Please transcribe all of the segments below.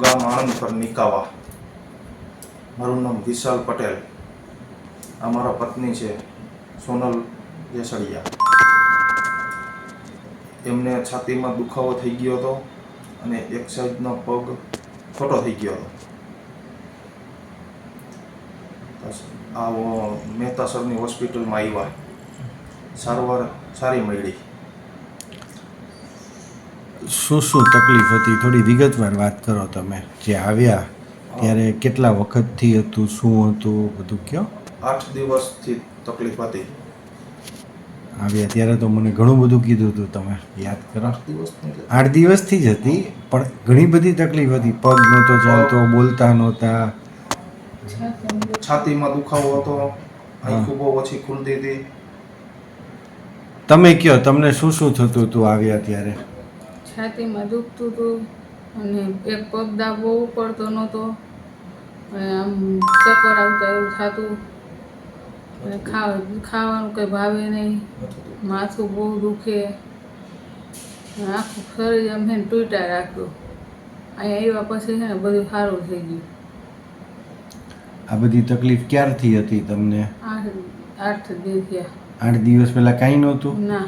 ગામ આણંદ પર નિકાવા. મારું નામ વિશાલ પટેલ. આ મારા પત્ની છે સોનલ જેસડિયા. એમને છાતીમાં દુખાવો થઈ ગયો હતો અને એક સાઈડનો પગ ખોટો થઈ ગયો હતો. આ મહેતા સરની હોસ્પિટલમાં આવ્યા, સારવાર સારી મળી. શું શું તકલીફ હતી થોડી વિગતવાર વાત કરો. તમે જે આવ્યા ત્યારે કેટલા વખતથી હતું, શું હતું, બધું કયો. 8 દિવસથી તકલીફ હતી. આવ્યા ત્યારે તો મને ઘણું બધું કીધું હતું, તમે યાદ કરો. 8 દિવસથી જ હતી, પણ ઘણી બધી તકલીફ હતી. પગ નહોતો ચાલતો, બોલતા નહોતા, છાતીમાં દુખાવો હતો, આંખો બહુ ઓછી ખુલતી હતી. તમે કયો તમને શું શું થતું હતું આવ્યા ત્યારે. છાતીમાં દુખતું હતું અને એક પગ દાબવો પડતો નહોતો, અને આમ ચક્કર આવતા એવું થતું, અને ખાવાનું કંઈ ભાવે નહીં, માથું બહુ દુખે, આખું શરીર એમ છે ને તૂટ્યા રાખતું. અહીંયા આવ્યા પછી છે ને બધું સારું થઈ ગયું. આ બધી તકલીફ ક્યારથી હતી તમને. 8 દિવસ થયા. 8 દિવસ પહેલાં કાંઈ નહોતું. ના,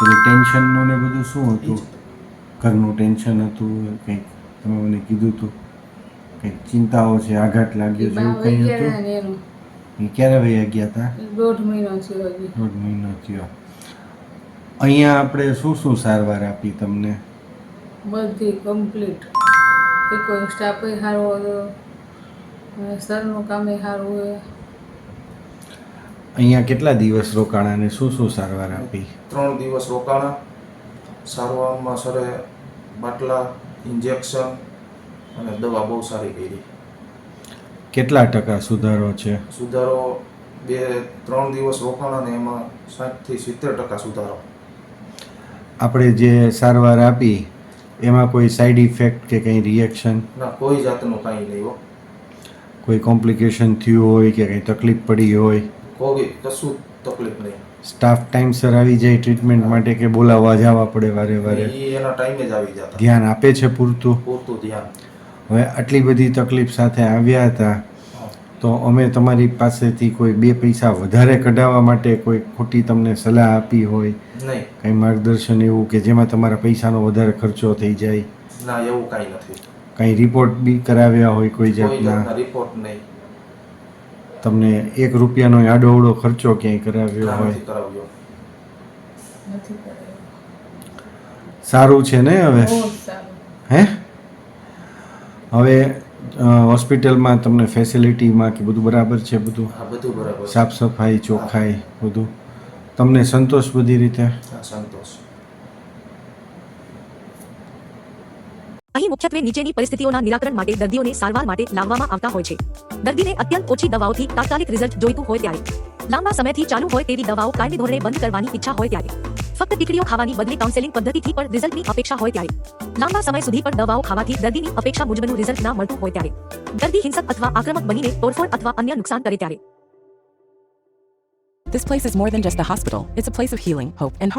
પેલું ટેન્શનનું ને બધું શું હતું. ઘરનું ટેન્શન હતું, કંઈક તમે મને કીધું હતું, કંઈક ચિંતાઓ છે, આઘાત લાગ્યો છે, એવું કંઈ હતું. એનું એ ક્યારે વયા ગયા હતા. 1.5 મહિનો થયો હજી. 1.5 મહિનો થયો. અહીંયા આપણે શું શું સારવાર આપી તમને. બધી કમ્પ્લીટ. કોઈ સ્ટાફ સારો હતો, અને સરનું કામ સારું હોય. અહીંયા કેટલા દિવસ રોકાણા અને શું શું સારવાર આપી. 3 દિવસ રોકાણા. સારવારમાં સરે બાટલા, ઇન્જેક્શન અને દવા બહુ સારી કરી. કેટલા ટકા સુધારો છે. સુધારો 2-3 દિવસ રોકાણા ને એમાં 60 થી 70% સુધારો. આપણે જે સારવાર આપી એમાં કોઈ સાઈડ ઇફેક્ટ કે કંઈ રિએક્શન. ના, કોઈ જાતનું કાંઈ નહીં હો. કોઈ કોમ્પ્લિકેશન થયું હોય કે કંઈ તકલીફ પડી હોય. કોઈ કશું તકલીફ નહીં. સ્ટાફ ટાઈમસર આવી જાય ટ્રીટમેન્ટ માટે કે બોલાવવા જવા પડે વારે વારે. એ એના ટાઈમે જ આવી જતા. ધ્યાન આપે છે પૂરતું. ધ્યાન. હવે આટલી બધી તકલીફ સાથે આવ્યા હતા તો અમે તમારી પાસેથી કોઈ 2 પૈસા વધારે કઢાવવા માટે કોઈ ખોટી તમને સલાહ આપી હોય, નહીં. કંઈ માર્ગદર્શન એવું કે જેમાં તમારા પૈસાનો વધારે ખર્ચો થઈ જાય. ના, એવું કાંઈ નથી. કંઈ રિપોર્ટ બી કરાવ્યા હોય કોઈ જાતના. રિપોર્ટ નહીં. તમને 1 રૂપિયાનો આડોઅવળો ખર્ચો ક્યાંય કરાવ્યો હોય. નથી કરાવ્યો. સારું છે ને હવે. બહુ સારું. હે હવે હોસ્પિટલમાં તમને ફેસિલિટીમાં કે બધું બરાબર છે. બધું હા, બધું બરાબર. સાફ સફાઈ, ચોખ્ખાઈ, બધું તમને સંતોષ બધી રીતે. હા, સંતોષ. અહીં મુખ્યત્વે નીચેની પરિસ્થિતિઓના નિરાકરણ માટે દર્દીઓને સારવાર માટે લાવવામાં આવતા હોય છે. દર્દીને અત્યંત ઓછી દવાઓથી તાત્કાલિક રિઝલ્ટ જોઈતું હોય ત્યારે, લાંબા સમયથી ચાલુ હોય તેવી દવાઓ કાયમી ધોરણે બંધ કરવાની ઈચ્છા હોય ત્યારે, ફક્ત ટીકડીઓ ખાવાની બદલે કાઉન્સેલિંગ પદ્ધતિથી પણ રિઝલ્ટની અપેક્ષા હોય ત્યારે, લાંબા સમય સુધી પણ દવાઓ ખાવાથી દર્દીની અપેક્ષા મુજબનું રિઝલ્ટ ના મળતું હોય ત્યારે, દર્દી હિંસક અથવા આક્રમક બનીને તોડફોડ અથવા અન્ય નુકસાન કરે ત્યારે. This place is more than just a hospital. It's a place of healing, hope, and heart.